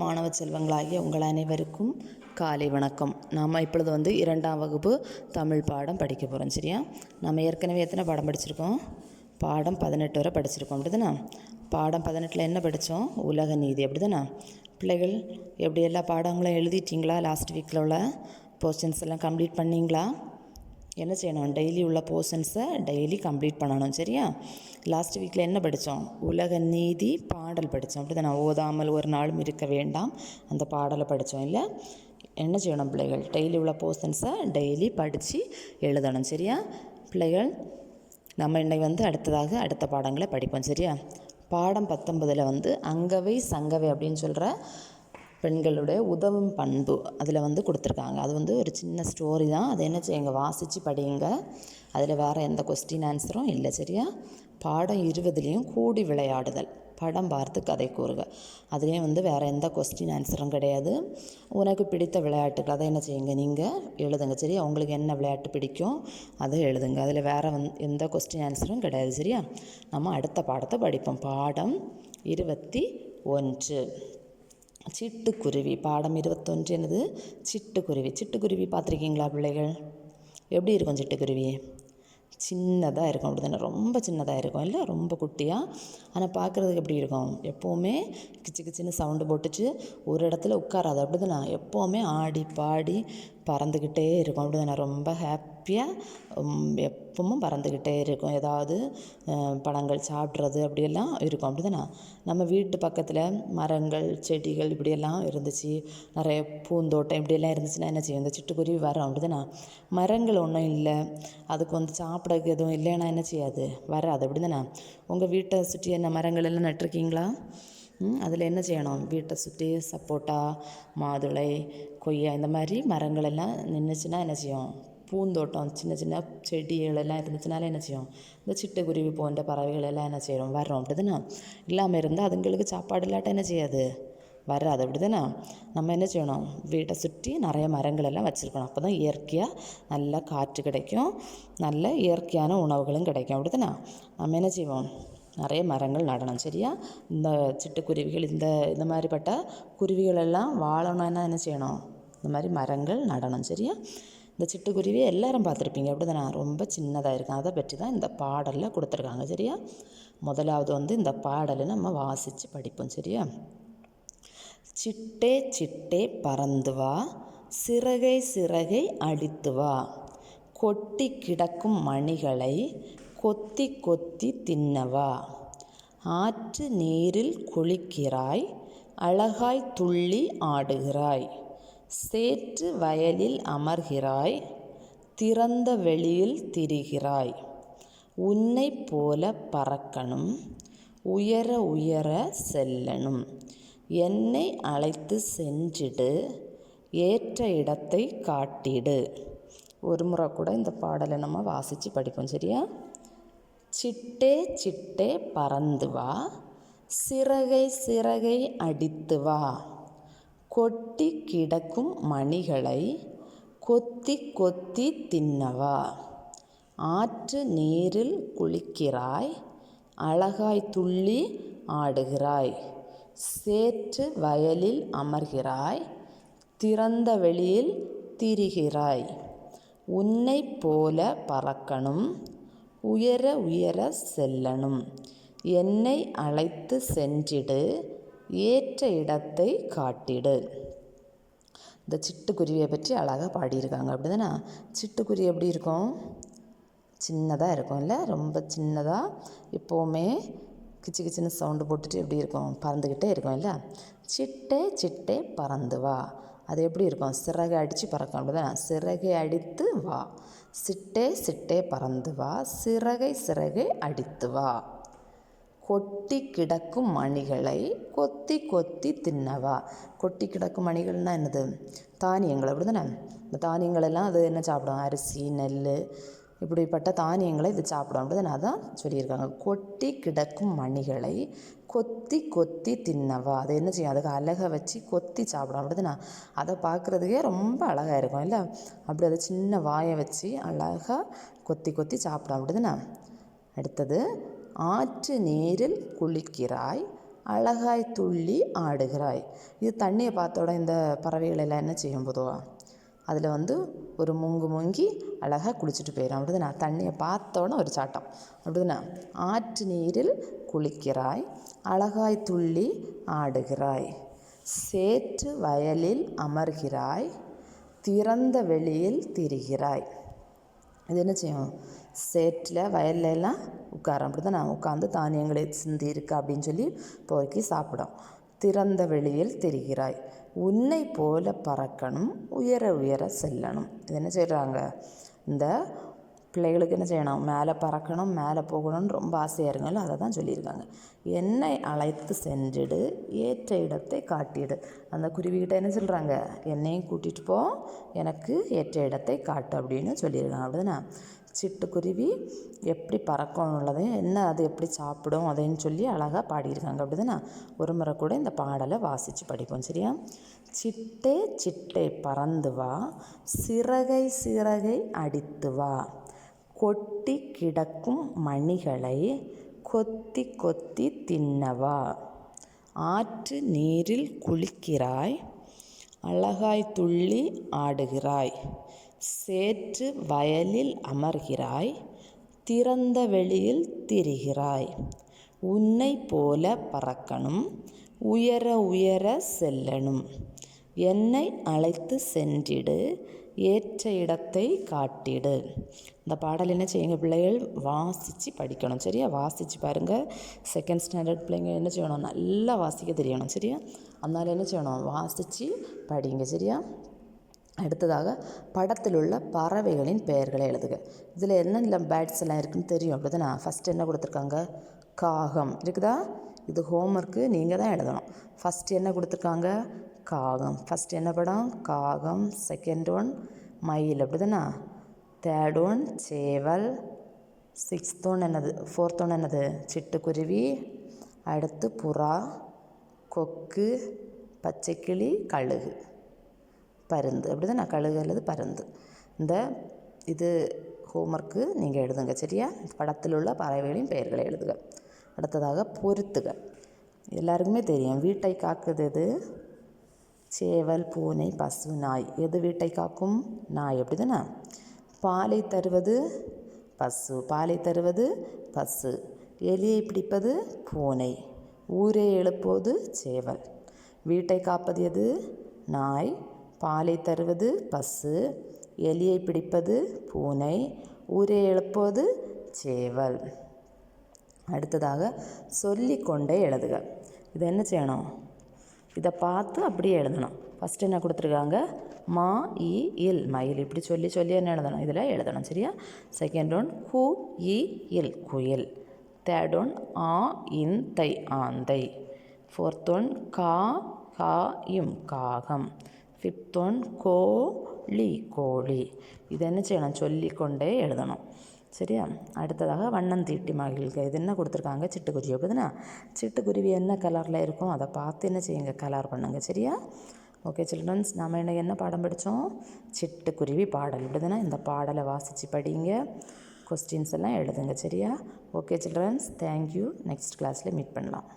மாணவ செல்வங்களாகிய உங்கள் அனைவருக்கும் காலை வணக்கம். நாம் இப்பொழுது 2ஆம் வகுப்பு தமிழ் பாடம் படிக்க போகிறோம். சரியா? நம்ம ஏற்கனவே எத்தனை பாடம் படிச்சிருக்கோம்? பாடம் 18 வரை படிச்சிருக்கோம். அப்படிதானே? பாடம் 18 என்ன படித்தோம்? உலக நீதி. அப்படிதானே? பிள்ளைகள் எப்படி எல்லா பாடங்களும் எழுதிட்டிங்களா? லாஸ்ட் வீக்கில் உள்ள போர்ஷன்ஸ் எல்லாம் கம்ப்ளீட் பண்ணிங்களா? என்ன செய்யணும்? டெய்லி உள்ள போர்ஷன்ஸை டெய்லி கம்ப்ளீட் பண்ணணும். சரியா? லாஸ்ட் வீக்கில் என்ன படித்தோம்? உலக நீதி பாடல் படித்தோம். அப்படி தான் ஓதாமல் ஒரு நாளும் இருக்க வேண்டாம் அந்த பாடலை படித்தோம். இல்லை என்ன செய்யணும் பிள்ளைகள்? டெய்லி உள்ள போர்ஷன்ஸை டெய்லி படித்து எழுதணும். சரியா பிள்ளைகள்? நம்ம இன்னைக்கு அடுத்ததாக அடுத்த பாடங்களை படிப்போம். சரியா? பாடம் 19 அங்கவை சங்கவை அப்படின்னு சொல்கிற பெண்களுடைய உதவும் பண்பு அதில் கொடுத்துருக்காங்க. அது ஒரு சின்ன ஸ்டோரி தான். அதை என்ன செய்யுங்க? வாசித்து படியுங்க. அதில் வேறு எந்த கொஸ்டின் ஆன்சரும் இல்லை. சரியா? பாடம் 20லேயும் கூடி விளையாடுதல், படம் பார்த்து கதை கூறுக, அதுலேயும் வேறு எந்த கொஸ்டின் ஆன்சரும் கிடையாது. உனக்கு பிடித்த விளையாட்டுகள் அதை என்ன செய்யுங்க? நீங்கள் எழுதுங்க. சரியா? உங்களுக்கு என்ன விளையாட்டு பிடிக்கும் அதை எழுதுங்க. அதில் வேறு எந்த கொஸ்டின் ஆன்சரும் கிடையாது. சரியா? நம்ம அடுத்த பாடத்தை படிப்போம். பாடம் 21 சிட்டுக்குருவி. பாடம் 21 என்னது? சிட்டுக்குருவி. சிட்டுக்குருவி பார்த்துருக்கீங்களா பிள்ளைகள்? எப்படி இருக்கும் சிட்டுக்குருவி? சின்னதாக இருக்கும். அப்படி தானே? ரொம்ப சின்னதாக இருக்கும். இல்லை ரொம்ப குட்டியாக. ஆனால் பார்க்குறதுக்கு எப்படி இருக்கும்? எப்போவுமே கிச்சு கிச்சின்னு சவுண்டு போட்டுச்சு ஒரு இடத்துல உட்காராது. அப்படி தானே? எப்போவுமே ஆடி பாடி பறந்துக்கிட்டே இருக்கும். அப்படி தானே? ரொம்ப ஹாப்பியாக எப்பவும் பறந்துக்கிட்டே இருக்கும். ஏதாவது பழங்கள் சாப்பிட்றது அப்படியெல்லாம் இருக்கும். அப்படி தானே? நம்ம வீட்டு பக்கத்தில் மரங்கள் செடிகள் இப்படியெல்லாம் இருந்துச்சு, நிறைய பூந்தோட்டம் இப்படியெல்லாம் இருந்துச்சுன்னா என்ன செய்யும்? இந்த சிட்டுக்குருவி வரும். அப்படி தானே? மரங்கள் ஒன்றும் இல்லை, அதுக்கு சாப்பிடக்கு எதுவும் இல்லைன்னா என்ன செய்யாது? வராது. அப்படி தானே? உங்கள் வீட்டை சுற்றி என்ன மரங்கள் எல்லாம் நட்டிருக்கீங்களா? அதில் என்ன செய்யணும்? வீட்டை சுற்றி சப்போட்டா, மாதுளை, கொய்யா இந்த மாதிரி மரங்கள் எல்லாம் நின்றுச்சுன்னா என்ன செய்யும்? பூந்தோட்டம் சின்ன சின்ன செடிகள் எல்லாம் இருந்துச்சுனால என்ன செய்யும்? இந்த சிட்டுக்குருவி போன்ற பறவைகள் எல்லாம் என்ன செய்யும்? வர்றோம். அப்படி தானே? இல்லாமல் இருந்தால் அதுங்களுக்கு சாப்பாடு இல்லாட்ட என்ன செய்யாது? வராது. அப்படி தானே? நம்ம என்ன செய்யணும்? வீட்டை சுற்றி நிறைய மரங்கள் எல்லாம் வச்சுருக்கணும். அப்போ தான் இயற்கையாக நல்ல காற்று கிடைக்கும், நல்ல இயற்கையான உணவுகளும் கிடைக்கும். அப்படி தானே? நம்ம என்ன செய்வோம்? நிறைய மரங்கள் நடணும். சரியா? இந்த சிட்டுக்குருவிகள் இந்த மாதிரிப்பட்ட குருவிகளெல்லாம் வாழணும்னா என்ன செய்யணும்? இந்த மாதிரி மரங்கள் நடணும். சரியா? இந்த சிட்டுக்குருவி எல்லாரும் பார்த்துருப்பீங்க. அப்படி தானே? ரொம்ப சின்னதாக இருக்கும். அதை பற்றி தான் இந்த பாடலில் கொடுத்துருக்காங்க. சரியா? முதலாவது இந்த பாடலை நம்ம வாசித்து படிப்போம். சரியா? சிட்டே சிட்டே பறந்து வா, சிறகை சிறகை அடித்து வா, கொட்டி கிடக்கும் மணிகளை கொத்தி கொத்தி தின்னவா, ஆற்று நீரில் குளிக்கிறாய், அழகாய் துள்ளி ஆடுகிறாய், சேற்று வயலில் அமர்கிறாய், திறந்த வெளியில் திரிகிறாய், உன்னை போல பறக்கணும், உயர உயர செல்லணும், என்னை அழைத்து சென்றிடு, ஏற்ற இடத்தை காட்டிடு. ஒரு முறை கூட இந்த பாடலை நம்ம வாசித்து படிப்போம். சரியா? சிட்டே சிட்டே பறந்து வா, சிறகை சிறகை அடித்து வா, கொட்டி கிடக்கும் மணிகளை கொத்தி கொத்தி தின்னவா, ஆற்று நீரில் குளிக்கிறாய், அழகாய் துள்ளி ஆடுகிறாய், சேற்று வயலில் அமர்கிறாய், திறந்த வெளியில் திரிகிறாய், உன்னை போல பறக்கணும், உயர உயர செல்லணும், என்னை அழைத்து சென்றிடு, ஏற்ற இடத்தை காட்டிடு. இந்த சிட்டுக்குருவியை பற்றி அழகாக பாடியிருக்காங்க. அப்படி தானே? சிட்டுக்குருவி எப்படி இருக்கும்? சின்னதாக இருக்கும். இல்லை ரொம்ப சின்னதாக எப்போவுமே கிச்சு கிச்சின்னு சவுண்டு போட்டுட்டு எப்படி இருக்கும்? பறந்துக்கிட்டே இருக்கும். இல்லை சிட்டே சிட்டே பறந்து வா, அது எப்படி இருக்கும்? சிறகை அடித்து பறக்கும். அப்படி தானே? சிறகை அடித்து வா, சிட்டே சிட்டே பறந்து வா, சிறகை சிறகை அடித்து வா, கொட்டி கிடக்கும் மணிகளை கொத்தி கொத்தி தின்னவா. கொட்டி கிடக்கும் மணிகள்னால் என்னது? தானியங்கள். அப்படி தானே? இந்த தானியங்களெல்லாம் அது என்ன சாப்பிடும்? அரிசி, நெல் இப்படிப்பட்ட தானியங்களை இது சாப்பிடும். அப்படி தானே? அதான் சொல்லியிருக்காங்க. கொட்டி கிடக்கும் மணிகளை கொத்தி கொத்தி தின்னவா. அது என்ன செய்யும்? அதுக்கு அழகை வச்சு கொத்தி சாப்பிடும். அப்படி தானே? அதை பார்க்குறதுக்கே ரொம்ப அழகாக இருக்கும். இல்லை அப்படி அதை சின்ன வாயை வச்சு அழகாக கொத்தி கொத்தி சாப்பிடும். அப்படி தானே? அடுத்தது, ஆற்று நீரில் குளிக்கிறாய், அழகாய் துள்ளி ஆடுகிறாய். இது தண்ணியை பார்த்தோட இந்த பறவைகள் எல்லாம் என்ன செய்யும் பொதுவாக? அதில் வந்து ஒரு முங்கி அழகாக குளிச்சுட்டு போயிடும். அப்படிதானே? தண்ணியை பார்த்தோன்னே ஒரு சாட்டம். அப்படிதானே? ஆற்று நீரில் குளிக்கிறாய், அழகாய் துள்ளி ஆடுகிறாய், சேற்று வயலில் அமர்கிறாய், திறந்த வெளியில் திரிகிறாய். இது என்ன செய்யும்? சேற்றில் வயல்ல எல்லாம் உட்காரம். அப்படி தான் நான் உட்காந்து தானியங்களை சிந்தி இருக்கு அப்படின்னு சொல்லி போய்க்கு சாப்பிடும். திறந்த வெளியில் திரிகிறாய், உன்னை போல பறக்கணும், உயர உயர செல்லணும். இது என்ன செய்கிறாங்க? இந்த பிள்ளைகளுக்கு என்ன செய்யணும்? மேலே பறக்கணும், மேலே போகணும்னு ரொம்ப ஆசையாக இருங்களோ அதை தான் சொல்லியிருக்காங்க. என்னை அழைத்து சென்றிடு, ஏற்ற இடத்தை காட்டிடு. அந்த குருவிகிட்ட என்ன சொல்கிறாங்க? என்னையும் கூட்டிகிட்டு போ, எனக்கு ஏற்ற இடத்தை காட்டு அப்படின்னு சொல்லியிருக்காங்க. அப்படிதானே? சிட்டுக்குருவி எப்படி பறக்கணும் உள்ளதையும் என்ன அது எப்படி சாப்பிடும் அதைன்னு சொல்லி அழகாக பாடியிருக்காங்க. அப்படிதானே? ஒரு முறை கூட இந்த பாடலை வாசித்து படிப்போம். சரியா? சிட்டே சிட்டே பறந்து வா, சிறகை சிறகை அடித்து வா, கொட்டி கிடக்கும் மணிகளை கொத்தி கொத்தி தின்னவா, ஆற்று நீரில் குளிக்கிறாய், அழகாய் துள்ளி ஆடுகிறாய், சேற்று வயலில் அமர்கிறாய், திறந்த வெளியில் திரிகிறாய், உன்னை போல பறக்கணும், உயர உயர செல்லணும், என்னை அழைத்து சென்றிடு, ஏற்ற இடத்தை காட்டிடு. இந்த பாடல் என்ன செய்யுங்க பிள்ளைகள்? வாசித்து படிக்கணும். சரியா? வாசித்து பாருங்கள். செகண்ட் ஸ்டாண்டர்ட் பிள்ளைங்க என்ன செய்யணும்? நல்லா வாசிக்க தெரியணும். சரியா? அதனால் என்ன செய்யணும்? வாசித்து படிங்க. சரியா? அடுத்ததாக படத்தில் உள்ள பறவைகளின் பெயர்களை எழுதுக. இதில் என்னென்ன பேர்ட்ஸ் எல்லாம் இருக்குதுன்னு தெரியும். அப்படி தானே? ஃபஸ்ட்டு என்ன கொடுத்துருக்காங்க? காகம் இருக்குதா? இது ஹோம்ஒர்க்கு, நீங்கள் தான் எழுதணும். ஃபஸ்ட்டு என்ன கொடுத்துருக்காங்க? காகம். ஃபஸ்ட்டு என்ன படம்? காகம். செகண்ட் ஒன் மயில். அப்படி தானே? தேர்ட் ஒன் சேவல். சிக்ஸ்த் ஒன் என்னது? ஃபோர்த் ஒன் என்னது? சிட்டுக்குருவி. அடுத்து புறா, கொக்கு, பச்சைக்கிளி, கழுகு, பருந்து. அப்படி தான் கழுகு அல்லது பருந்து. இது ஹோம்ஒர்க்கு நீங்கள் எழுதுங்க. சரியா? படத்தில் உள்ள பறவைகளின் பெயர்களை எழுதுக. அடுத்ததாக பொறுத்துக. எல்லாருக்குமே தெரியும் வீட்டை காக்குது எது? சேவல், பூனை, பசு, நாய். எது வீட்டை காக்கும்? நாய். அப்படி தானே? பாலை தருவது பசு. பாலை தருவது பசு. எலியை பிடிப்பது பூனை. ஊரை எழுப்புவது சேவல். வீட்டை காப்பது எது? நாய். பாலை தருவது பசு. எலியை பிடிப்பது பூனை. ஊரை எழுப்புவது சேவல். அடுத்ததாக சொல்லிக்கொண்டே எழுதுக. இதை என்ன செய்யணும்? இதை பார்த்து அப்படியே எழுதணும். ஃபஸ்ட்டு என்ன கொடுத்துருக்காங்க? மா இ இல் மயில். இப்படி சொல்லி சொல்லி என்ன எழுதணும்? இதில் எழுதணும். சரியா? செகண்ட் ஒன் ஹூ இ இல் குயில். தேர்ட் ஒன் ஆ இன் தை ஆந்தை. ஃபோர்த் ஒன் கா கா இம் காகம். ஃபிஃப்த் ஒன் கோழி கோழி. இதை என்ன செய்யணும்? சொல்லிக்கொண்டே எழுதணும். சரியா? அடுத்ததாக வண்ணம் தீட்டி மகிழ்க. இது என்ன கொடுத்துருக்காங்க? சிட்டுக்குருவி. அப்படிதானே? சிட்டுக்குருவி என்ன கலரில் இருக்கும் அதை பார்த்து என்ன செய்யுங்க? கலர் பண்ணுங்க. சரியா? ஓகே சில்ட்ரன்ஸ், நம்ம என்ன பாடம் படித்தோம்? சிட்டுக்குருவி பாடல். அப்படிதானே? இந்த பாடலை வாசித்து படிங்க, கொஸ்டின்ஸ் எல்லாம் எழுதுங்க. சரியா? Okay childrens, thank you. நெக்ஸ்ட் கிளாஸில் மீட் பண்ணலாம்.